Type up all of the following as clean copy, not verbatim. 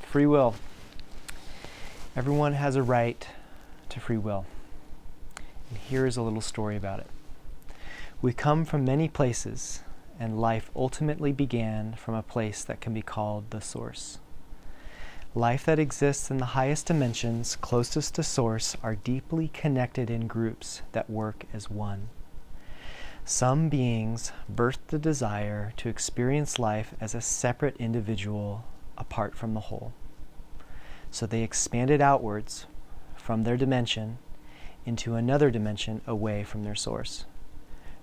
Free will. Everyone has a right to free will. And here is a little story about it. We come from many places, and life ultimately began from a place that can be called the source. Life that exists in the highest dimensions, closest to source, are deeply connected in groups that work as one. Some beings birthed the desire to experience life as a separate individual apart from the whole. So they expanded outwards from their dimension into another dimension away from their source,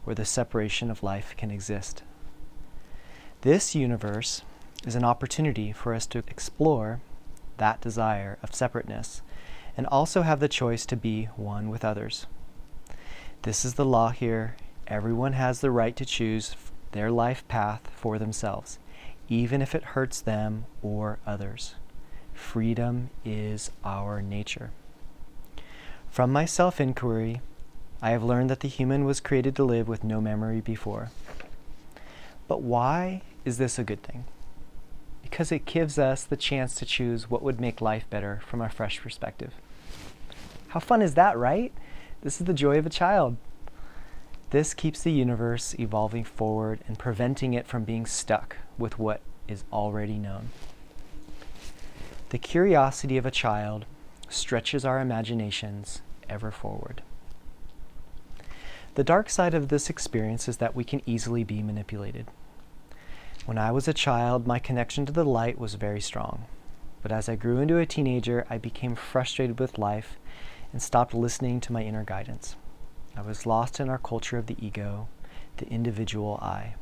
where the separation of life can exist. This universe is an opportunity for us to explore that desire of separateness and also have the choice to be one with others. This is the law here. Everyone has the right to choose their life path for themselves, even if it hurts them or others. Freedom is our nature. From my self-inquiry, I have learned that the human was created to live with no memory before. But why is this a good thing? Because it gives us the chance to choose what would make life better from a fresh perspective. How fun is that, right? This is the joy of a child. This keeps the universe evolving forward and preventing it from being stuck with what is already known. The curiosity of a child stretches our imaginations ever forward. The dark side of this experience is that we can easily be manipulated. When I was a child, my connection to the light was very strong. But as I grew into a teenager, I became frustrated with life and stopped listening to my inner guidance. I was lost in our culture of the ego, the individual I.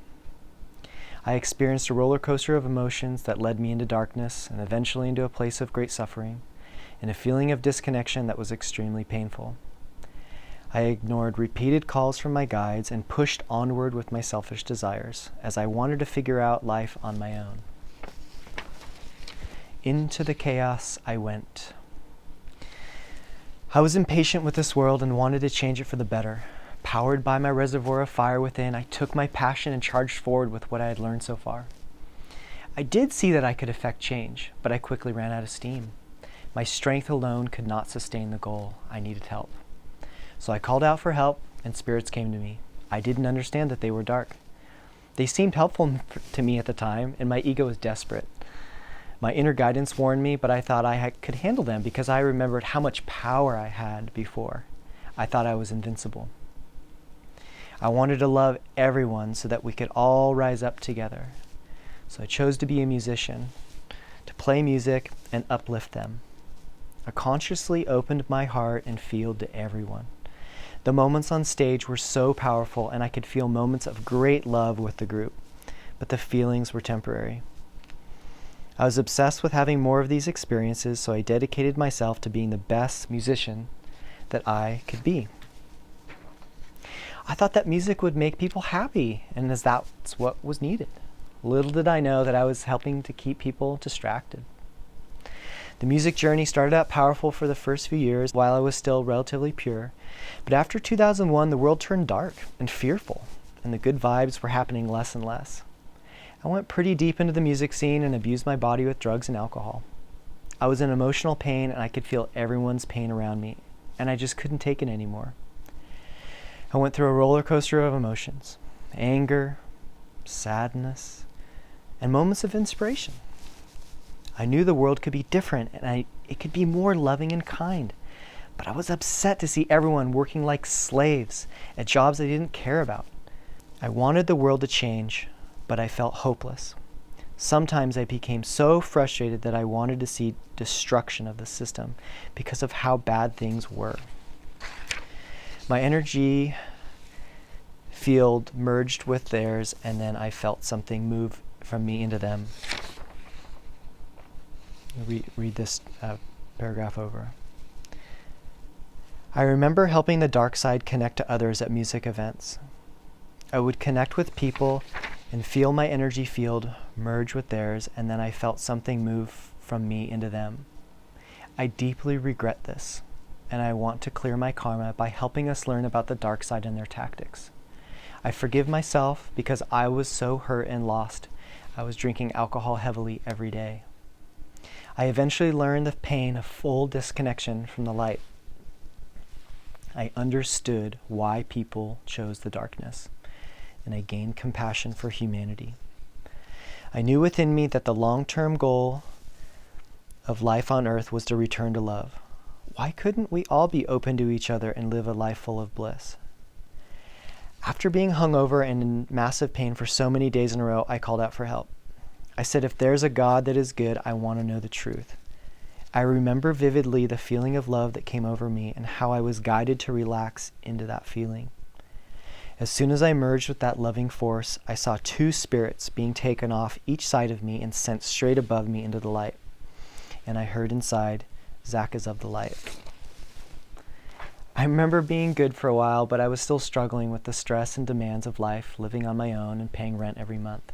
I experienced a roller coaster of emotions that led me into darkness and eventually into a place of great suffering and a feeling of disconnection that was extremely painful. I ignored repeated calls from my guides and pushed onward with my selfish desires as I wanted to figure out life on my own. Into the chaos I went. I was impatient with this world and wanted to change it for the better. Powered by my reservoir of fire within, I took my passion and charged forward with what I had learned so far. I did see that I could effect change, but I quickly ran out of steam. My strength alone could not sustain the goal. I needed help. So I called out for help, and spirits came to me. I didn't understand that they were dark. They seemed helpful to me at the time, and my ego was desperate. My inner guidance warned me, but I thought I could handle them because I remembered how much power I had before. I thought I was invincible. I wanted to love everyone so that we could all rise up together. So I chose to be a musician, to play music and uplift them. I consciously opened my heart and field to everyone. The moments on stage were so powerful, and I could feel moments of great love with the group, but the feelings were temporary. I was obsessed with having more of these experiences, so I dedicated myself to being the best musician that I could be. I thought that music would make people happy, and as that's what was needed. Little did I know that I was helping to keep people distracted. The music journey started out powerful for the first few years while I was still relatively pure, but after 2001, the world turned dark and fearful, and the good vibes were happening less and less. I went pretty deep into the music scene and abused my body with drugs and alcohol. I was in emotional pain, and I could feel everyone's pain around me, and I just couldn't take it anymore. I went through a roller coaster of emotions, anger, sadness, and moments of inspiration. I knew the world could be different, and it could be more loving and kind, but I was upset to see everyone working like slaves at jobs they didn't care about. I wanted the world to change, but I felt hopeless. Sometimes I became so frustrated that I wanted to see destruction of the system because of how bad things were. My energy field merged with theirs, and then I felt something move from me into them. Read this paragraph over. I remember helping the dark side connect to others at music events. I would connect with people and feel my energy field merge with theirs, and then I felt something move from me into them. I deeply regret this, and I want to clear my karma by helping us learn about the dark side and their tactics. I forgive myself because I was so hurt and lost. I was drinking alcohol heavily every day. I eventually learned the pain of full disconnection from the light. I understood why people chose the darkness, and I gained compassion for humanity. I knew within me that the long-term goal of life on earth was to return to love. Why couldn't we all be open to each other and live a life full of bliss? After being hungover and in massive pain for so many days in a row, I called out for help. I said, if there's a God that is good, I want to know the truth. I remember vividly the feeling of love that came over me and how I was guided to relax into that feeling. As soon as I merged with that loving force, I saw two spirits being taken off each side of me and sent straight above me into the light. And I heard inside, Zach is of the light. I remember being good for a while, but I was still struggling with the stress and demands of life, living on my own and paying rent every month.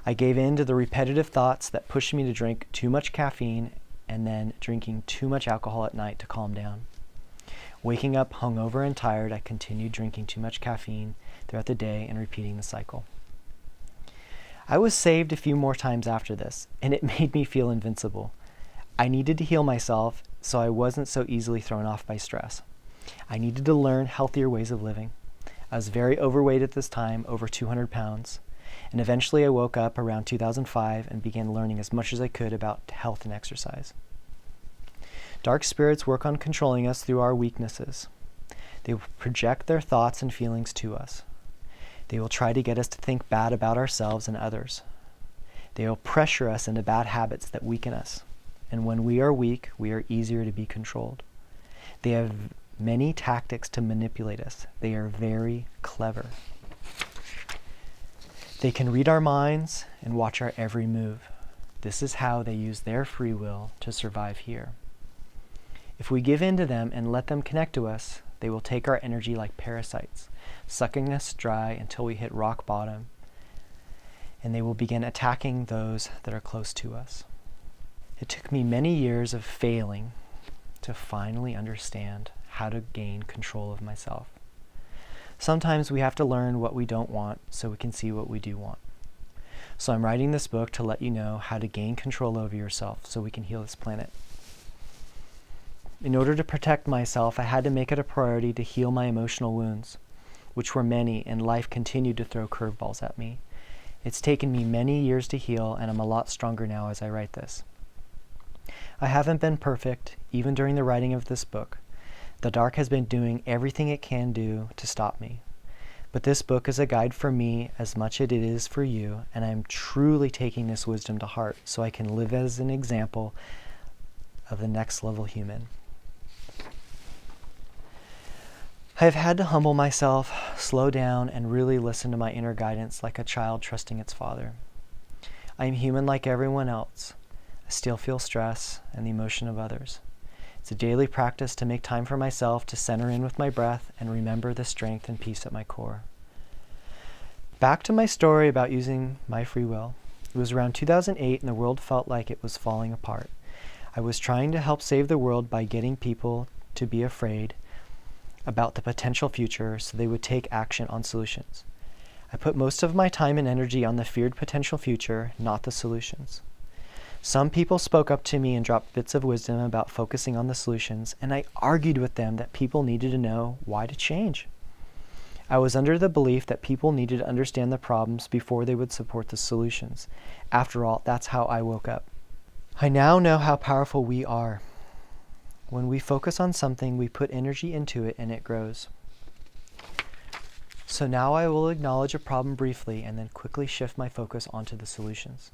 I gave in to the repetitive thoughts that pushed me to drink too much caffeine and then drinking too much alcohol at night to calm down. Waking up hungover and tired, I continued drinking too much caffeine throughout the day and repeating the cycle. I was saved a few more times after this, and it made me feel invincible. I needed to heal myself so I wasn't so easily thrown off by stress. I needed to learn healthier ways of living. I was very overweight at this time, over 200 pounds, and eventually I woke up around 2005 and began learning as much as I could about health and exercise. Dark spirits work on controlling us through our weaknesses. They will project their thoughts and feelings to us. They will try to get us to think bad about ourselves and others. They will pressure us into bad habits that weaken us. And when we are weak, we are easier to be controlled. They have many tactics to manipulate us. They are very clever. They can read our minds and watch our every move. This is how they use their free will to survive here. If we give in to them and let them connect to us, they will take our energy like parasites, sucking us dry until we hit rock bottom, and they will begin attacking those that are close to us. It took me many years of failing to finally understand how to gain control of myself. Sometimes we have to learn what we don't want so we can see what we do want. So I'm writing this book to let you know how to gain control over yourself so we can heal this planet. In order to protect myself, I had to make it a priority to heal my emotional wounds, which were many, and life continued to throw curveballs at me. It's taken me many years to heal, and I'm a lot stronger now as I write this. I haven't been perfect, even during the writing of this book. The dark has been doing everything it can do to stop me. But this book is a guide for me as much as it is for you, and I'm truly taking this wisdom to heart so I can live as an example of the next level human. I have had to humble myself, slow down, and really listen to my inner guidance like a child trusting its father. I am human like everyone else. I still feel stress and the emotion of others. It's a daily practice to make time for myself, to center in with my breath, and remember the strength and peace at my core. Back to my story about using my free will. It was around 2008 and the world felt like it was falling apart. I was trying to help save the world by getting people to be afraid about the potential future so they would take action on solutions. I put most of my time and energy on the feared potential future, not the solutions. Some people spoke up to me and dropped bits of wisdom about focusing on the solutions, and I argued with them that people needed to know why to change. I was under the belief that people needed to understand the problems before they would support the solutions. After all, that's how I woke up. I now know how powerful we are. When we focus on something, we put energy into it and it grows. So now I will acknowledge a problem briefly and then quickly shift my focus onto the solutions.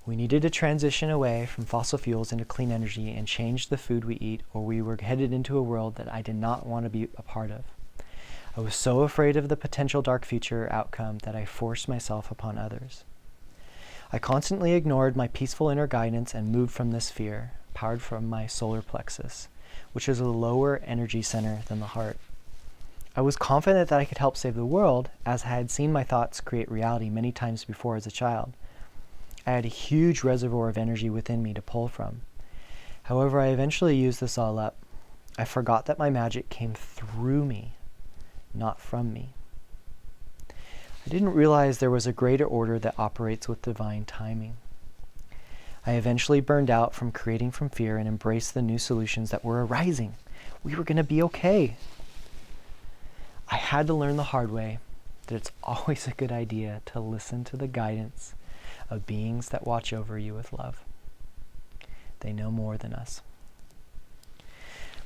We needed to transition away from fossil fuels into clean energy and change the food we eat, or we were headed into a world that I did not want to be a part of. I was so afraid of the potential dark future outcome that I forced myself upon others. I constantly ignored my peaceful inner guidance and moved from this fear, powered from my solar plexus, which is a lower energy center than the heart. I was confident that I could help save the world, as I had seen my thoughts create reality many times before as a child. I had a huge reservoir of energy within me to pull from. However, I eventually used this all up. I forgot that my magic came through me, not from me. I didn't realize there was a greater order that operates with divine timing. I eventually burned out from creating from fear and embraced the new solutions that were arising. We were going to be okay. I had to learn the hard way that it's always a good idea to listen to the guidance of beings that watch over you with love. They know more than us.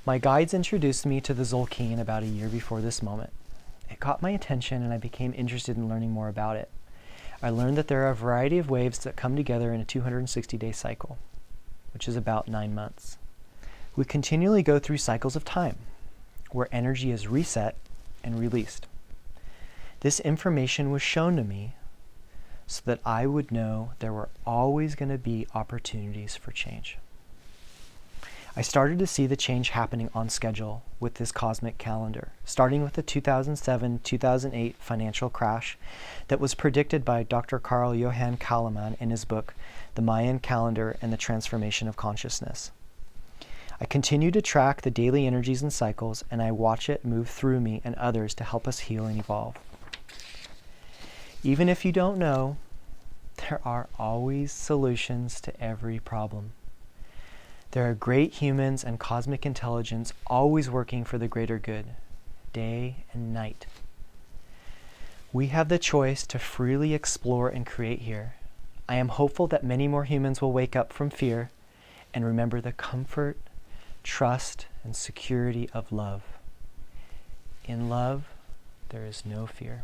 My guides introduced me to the Zolkeen about a year before this moment. It caught my attention and I became interested in learning more about it. I learned that there are a variety of waves that come together in a 260-day cycle, which is about 9 months. We continually go through cycles of time, where energy is reset and released. This information was shown to me so that I would know there were always going to be opportunities for change. I started to see the change happening on schedule with this cosmic calendar, starting with the 2007-2008 financial crash that was predicted by Dr. Carl Johann Kalaman in his book, The Mayan Calendar and the Transformation of Consciousness. I continue to track the daily energies and cycles, and I watch it move through me and others to help us heal and evolve. Even if you don't know, there are always solutions to every problem. There are great humans and cosmic intelligence always working for the greater good, day and night. We have the choice to freely explore and create here. I am hopeful that many more humans will wake up from fear and remember the comfort, trust, and security of love. In love, there is no fear.